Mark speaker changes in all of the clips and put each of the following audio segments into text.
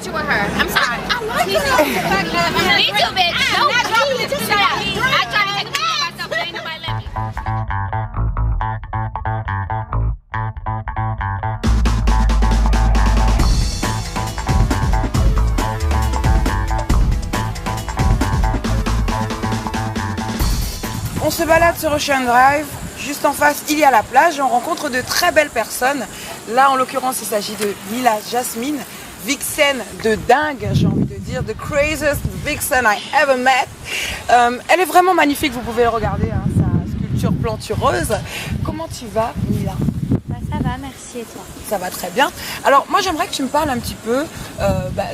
Speaker 1: picture with her. I'm sorry. I like it. Me too, bitch. No, please, just shut up. I tried to take a picture of myself, but ain't nobody let me.
Speaker 2: On se balade sur Ocean Drive. Juste en face, il y a la plage. On rencontre de très belles personnes. Là, en l'occurrence, il s'agit de Mila Jasmine, vixen de dingue, j'ai envie de dire, the craziest vixen I ever met. Elle est vraiment magnifique, vous pouvez le regarder, hein, sa sculpture plantureuse. Comment tu vas, Mila ?
Speaker 3: Ça va, merci, et toi ?
Speaker 2: Ça va très bien. Alors moi j'aimerais que tu me parles un petit peu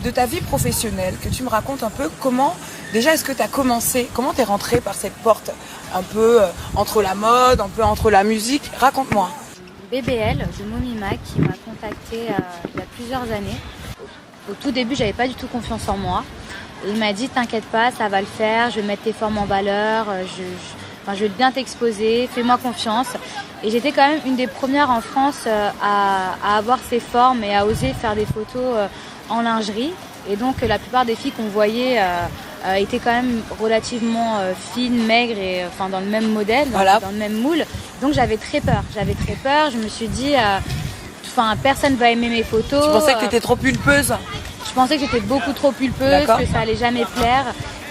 Speaker 2: de ta vie professionnelle, que tu me racontes un peu comment, déjà est-ce que tu as commencé, comment tu es rentrée par cette porte un peu entre la mode, un peu entre la musique, raconte-moi.
Speaker 3: BBL de Momima qui m'a contactée il y a plusieurs années. Au tout début, j'avais pas du tout confiance en moi. Il m'a dit t'inquiète pas, ça va le faire, je vais mettre tes formes en valeur, je vais bien t'exposer, fais-moi confiance. Et j'étais quand même une des premières en France à avoir ces formes et à oser faire des photos en lingerie. Et donc la plupart des filles qu'on voyait étaient quand même relativement fines, maigres et dans le même modèle,
Speaker 2: voilà.
Speaker 3: Dans le même moule. Donc j'avais très peur. Je me suis dit, personne va aimer mes photos.
Speaker 2: Tu pensais que tu étais trop pulpeuse ?
Speaker 3: Je pensais que j'étais beaucoup trop pulpeuse,
Speaker 2: D'accord.
Speaker 3: que ça allait jamais plaire.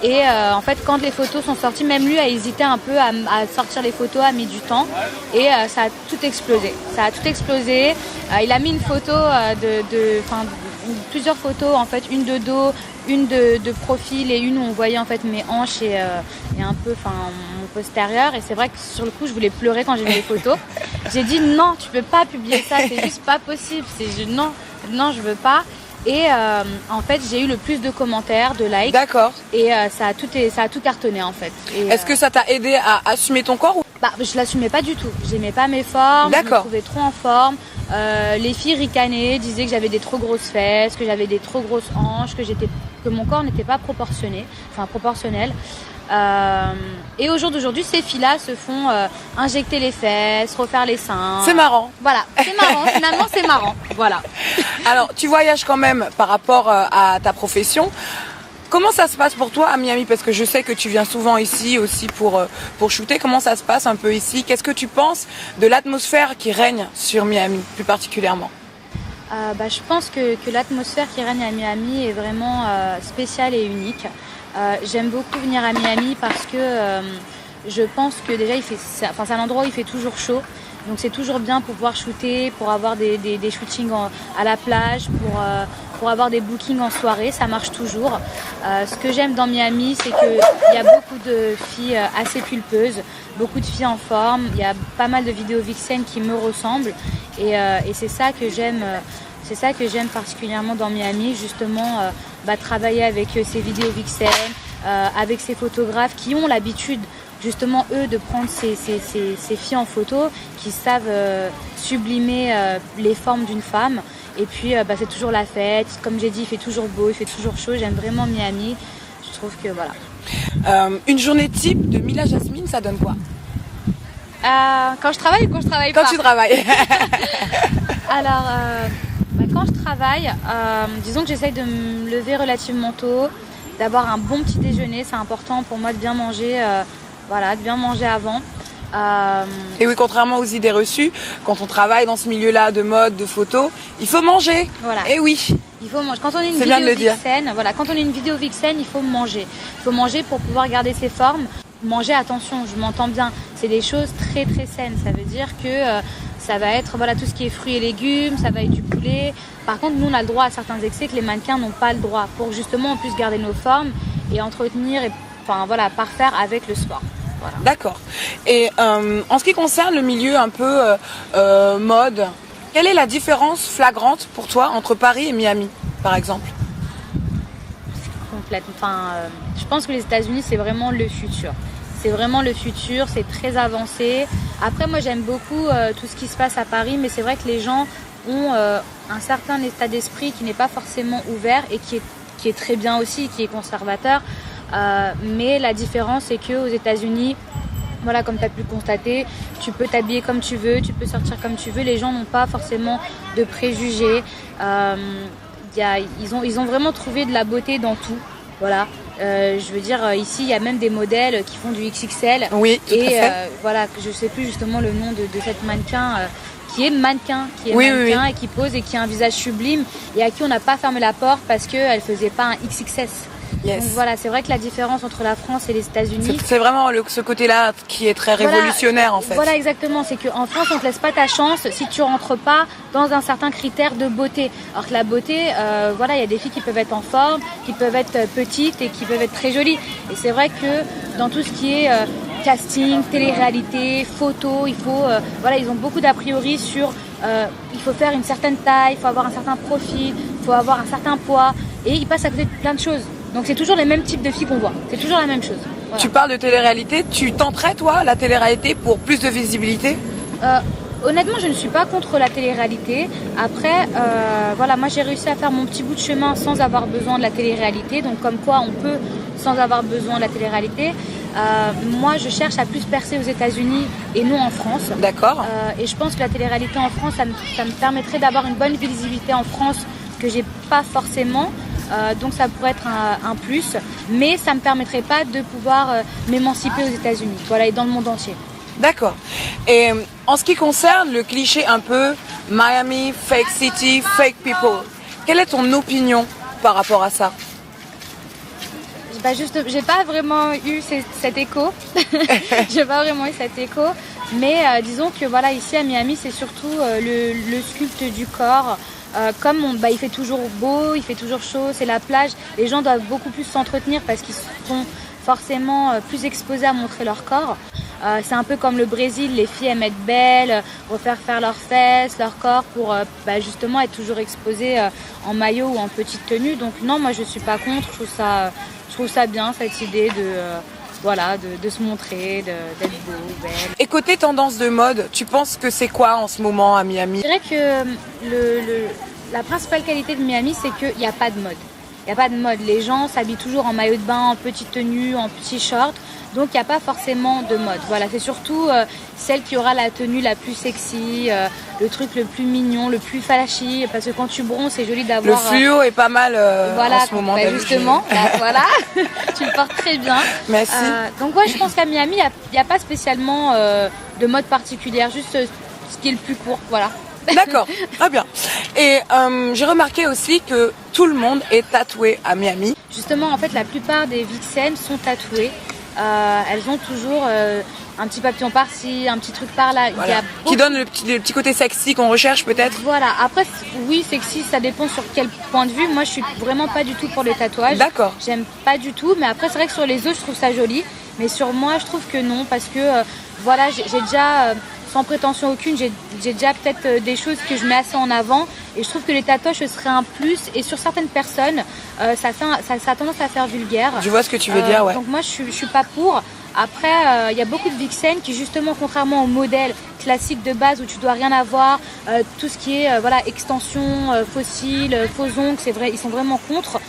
Speaker 3: Et en fait, quand les photos sont sorties, même lui a hésité un peu à sortir les photos, a mis du temps. Et ça a tout explosé. Il a mis une photo plusieurs photos, en fait, une de dos, une de profil et une où on voyait en fait mes hanches et un peu mon postérieur. Et c'est vrai que sur le coup, je voulais pleurer quand j'ai vu les photos. J'ai dit non, tu peux pas publier ça, c'est juste pas possible. Non, je veux pas. Et en fait, j'ai eu le plus de commentaires, de likes.
Speaker 2: D'accord.
Speaker 3: Et ça a tout cartonné en fait. Et,
Speaker 2: est-ce que ça t'a aidé à assumer ton corps ou...
Speaker 3: Je l'assumais pas du tout. J'aimais pas mes formes.
Speaker 2: D'accord.
Speaker 3: Je me trouvais trop en forme. Les filles ricanaient, disaient que j'avais des trop grosses fesses, que j'avais des trop grosses hanches, que mon corps n'était pas proportionnel. Et au jour d'aujourd'hui, ces filles-là se font injecter les fesses, refaire les seins.
Speaker 2: C'est marrant.
Speaker 3: Voilà, c'est marrant. Finalement, c'est marrant. Voilà.
Speaker 2: Alors, tu voyages quand même par rapport à ta profession. Comment ça se passe pour toi à Miami ? Parce que je sais que tu viens souvent ici aussi pour shooter. Comment ça se passe un peu ici ? Qu'est-ce que tu penses de l'atmosphère qui règne sur Miami, plus particulièrement ?
Speaker 3: Je pense que l'atmosphère qui règne à Miami est vraiment spéciale et unique. J'aime beaucoup venir à Miami parce que je pense que déjà c'est un endroit où il fait toujours chaud. Donc c'est toujours bien pour pouvoir shooter, pour avoir des shootings à la plage, pour avoir des bookings en soirée, ça marche toujours. Ce que j'aime dans Miami, c'est qu'il y a beaucoup de filles assez pulpeuses, beaucoup de filles en forme, il y a pas mal de vidéos vixen qui me ressemblent et c'est ça que j'aime. C'est ça que j'aime particulièrement dans Miami, justement, travailler avec ces vidéos vixen, avec ces photographes qui ont l'habitude, justement, eux, de prendre ces filles en photo, qui savent sublimer les formes d'une femme. Et puis, c'est toujours la fête. Comme j'ai dit, il fait toujours beau, il fait toujours chaud. J'aime vraiment Miami. Je trouve que voilà.
Speaker 2: Une journée type de Mila Jasmine, ça donne quoi ?
Speaker 3: Quand je travaille ou quand je travaille pas ?
Speaker 2: Quand tu travailles.
Speaker 3: Alors, quand je travaille, disons que j'essaye de me lever relativement tôt, d'avoir un bon petit déjeuner. C'est important pour moi de bien manger, de bien manger avant.
Speaker 2: Et oui, contrairement aux idées reçues, quand on travaille dans ce milieu-là de mode, de photo, il faut manger.
Speaker 3: Voilà.
Speaker 2: Et oui.
Speaker 3: Il faut manger. Quand on est une
Speaker 2: C'est bien de le dire.
Speaker 3: quand on est une vidéo vixen, il faut manger. Il faut manger pour pouvoir garder ses formes. Manger, attention, je m'entends bien. C'est des choses très très saines. Ça veut dire que ça va être tout ce qui est fruits et légumes, ça va être du poulet. Par contre, nous on a le droit à certains excès que les mannequins n'ont pas le droit pour justement on puisse garder nos formes et entretenir parfaire avec le sport. Voilà.
Speaker 2: D'accord. Et en ce qui concerne le milieu un peu mode, quelle est la différence flagrante pour toi entre Paris et Miami, par exemple ?
Speaker 3: Complète. Je pense que les États-Unis c'est vraiment le futur. C'est vraiment le futur, c'est très avancé. Après, moi, j'aime beaucoup tout ce qui se passe à Paris, mais c'est vrai que les gens ont un certain état d'esprit qui n'est pas forcément ouvert et qui est très bien aussi, qui est conservateur. Mais la différence, c'est qu'aux États-Unis, comme tu as pu le constater, tu peux t'habiller comme tu veux, tu peux sortir comme tu veux. Les gens n'ont pas forcément de préjugés. ils ont vraiment trouvé de la beauté dans tout. Voilà. Je veux dire, ici, il y a même des modèles qui font du XXL.
Speaker 2: Oui, tout à fait.
Speaker 3: Voilà, je sais plus justement le nom de cette mannequin qui est mannequin et qui pose et qui a un visage sublime et à qui on n'a pas fermé la porte parce qu'elle faisait pas un XXS.
Speaker 2: Yes.
Speaker 3: Donc voilà, c'est vrai que la différence entre la France et les États-Unis,
Speaker 2: c'est vraiment ce côté-là qui est très révolutionnaire en fait.
Speaker 3: Voilà, exactement. C'est qu'en France, on te laisse pas ta chance si tu rentres pas dans un certain critère de beauté. Alors que la beauté, voilà, il y a des filles qui peuvent être en forme, qui peuvent être petites et qui peuvent être très jolies. Et c'est vrai que dans tout ce qui est casting, télé-réalité, photo, il faut, voilà, ils ont beaucoup d'a priori sur, il faut faire une certaine taille, il faut avoir un certain profil, il faut avoir un certain poids, et ils passent à côté de plein de choses. Donc c'est toujours les mêmes types de filles qu'on voit. C'est toujours la même chose. Voilà.
Speaker 2: Tu parles de télé-réalité, tu tenterais toi la télé-réalité pour plus de visibilité?
Speaker 3: Honnêtement, je ne suis pas contre la télé-réalité. Après, voilà, moi j'ai réussi à faire mon petit bout de chemin sans avoir besoin de la télé-réalité. Donc comme quoi on peut sans avoir besoin de la télé-réalité. Moi je cherche à plus percer aux États-Unis et non en France.
Speaker 2: D'accord.
Speaker 3: Et je pense que la télé-réalité en France, ça me permettrait d'avoir une bonne visibilité en France que j'ai pas forcément. Donc ça pourrait être un plus, mais ça ne me permettrait pas de pouvoir m'émanciper aux États-Unis, voilà, et dans le monde entier.
Speaker 2: D'accord. Et en ce qui concerne le cliché un peu Miami, fake city, fake people, quelle est ton opinion par rapport à ça?
Speaker 3: J'ai pas vraiment eu cet écho. J'ai pas vraiment eu cet écho, mais disons que voilà, ici à Miami, c'est surtout le sculpte du corps. Comme il fait toujours beau, il fait toujours chaud, c'est la plage, les gens doivent beaucoup plus s'entretenir parce qu'ils sont forcément plus exposés à montrer leur corps. C'est un peu comme le Brésil, les filles aiment être belles, refaire faire leurs fesses, leur corps pour justement être toujours exposées en maillot ou en petite tenue. Donc non, moi je suis pas contre, je trouve ça bien cette idée de se montrer, d'être beau, belle.
Speaker 2: Et côté tendance de mode, tu penses que c'est quoi en ce moment à Miami?
Speaker 3: Je dirais que la principale qualité de Miami, c'est qu'il n'y a pas de mode. Il n'y a pas de mode. Les gens s'habillent toujours en maillot de bain, en petite tenue, en petit short. Donc il n'y a pas forcément de mode. Voilà, c'est surtout celle qui aura la tenue la plus sexy, le truc le plus mignon, le plus flashy. Parce que quand tu bronzes, c'est joli d'avoir...
Speaker 2: Le fluo est pas mal
Speaker 3: voilà,
Speaker 2: en ce moment.
Speaker 3: Justement, voilà, tu le portes très bien.
Speaker 2: Merci.
Speaker 3: Donc ouais, je pense qu'à Miami, il n'y a pas spécialement de mode particulière, juste ce qui est le plus court, voilà.
Speaker 2: D'accord, très bien. Et j'ai remarqué aussi que tout le monde est tatoué à Miami.
Speaker 3: Justement, en fait, la plupart des vixens sont tatouées. Elles ont toujours un petit papillon par-ci, un petit truc par-là.
Speaker 2: Voilà. Qui donne le petit côté sexy qu'on recherche peut-être.
Speaker 3: Voilà, après, oui, sexy, ça dépend sur quel point de vue. Moi, je suis vraiment pas du tout pour le tatouage.
Speaker 2: D'accord.
Speaker 3: J'aime pas du tout, mais après, c'est vrai que sur les autres, je trouve ça joli. Mais sur moi, je trouve que non, parce que, voilà, j'ai déjà... sans prétention aucune, j'ai déjà peut-être des choses que je mets assez en avant et je trouve que les tatouages ce serait un plus et sur certaines personnes ça a tendance à faire vulgaire.
Speaker 2: Je vois ce que tu veux dire, ouais.
Speaker 3: Donc moi je suis pas pour. Après il y a beaucoup de vixens qui justement contrairement au modèle classique de base où tu dois rien avoir, tout ce qui est voilà extension, faux cils, faux ongles, c'est vrai, ils sont vraiment contre.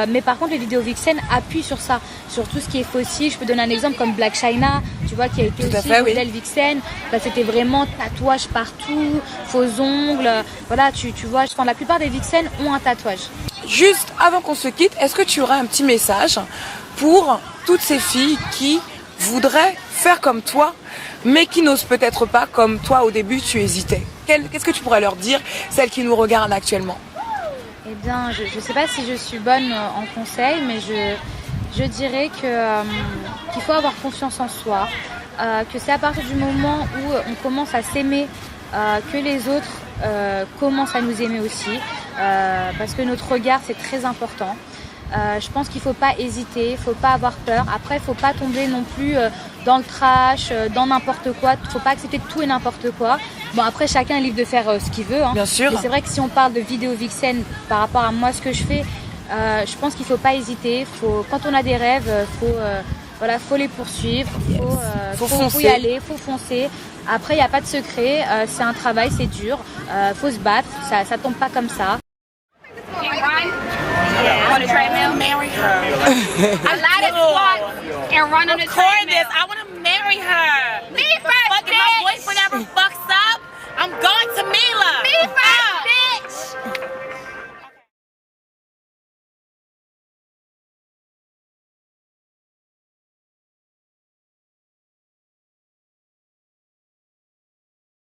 Speaker 3: Mais par contre les vidéos vixen appuient sur ça, sur tout ce qui est fossile. Je peux donner un exemple comme Black China, tu vois, qui a été aussi modèle vixen. Bah, c'était vraiment tatouage partout, faux ongles, voilà, tu vois, je pense que la plupart des vixen ont un tatouage.
Speaker 2: Juste avant qu'on se quitte, est-ce que tu aurais un petit message pour toutes ces filles qui voudraient faire comme toi mais qui n'osent peut-être pas comme toi au début tu hésitais? Qu'est-ce que tu pourrais leur dire, celles qui nous regardent actuellement?
Speaker 3: Eh bien, je ne sais pas si je suis bonne en conseil, mais je dirais qu'il faut avoir confiance en soi, que c'est à partir du moment où on commence à s'aimer que les autres commencent à nous aimer aussi, parce que notre regard, c'est très important. Je pense qu'il ne faut pas hésiter, il ne faut pas avoir peur. Après, il ne faut pas tomber non plus dans le trash, dans n'importe quoi. Il ne faut pas accepter tout et n'importe quoi. Bon, après, chacun est libre de faire ce qu'il veut. Hein.
Speaker 2: Bien sûr.
Speaker 3: Mais c'est vrai que si on parle de vidéo vixen par rapport à moi, ce que je fais, je pense qu'il ne faut pas hésiter. Quand on a des rêves, faut les poursuivre. Faut y aller, faut foncer. Après, il n'y a pas de secret. C'est un travail, c'est dur. Faut se battre. Ça tombe pas comme ça.
Speaker 1: On the treadmill, marry her. A lot of squats and run on the treadmill.
Speaker 4: I want to marry her.
Speaker 1: Me first,
Speaker 4: Fuck, if my boyfriend ever fucks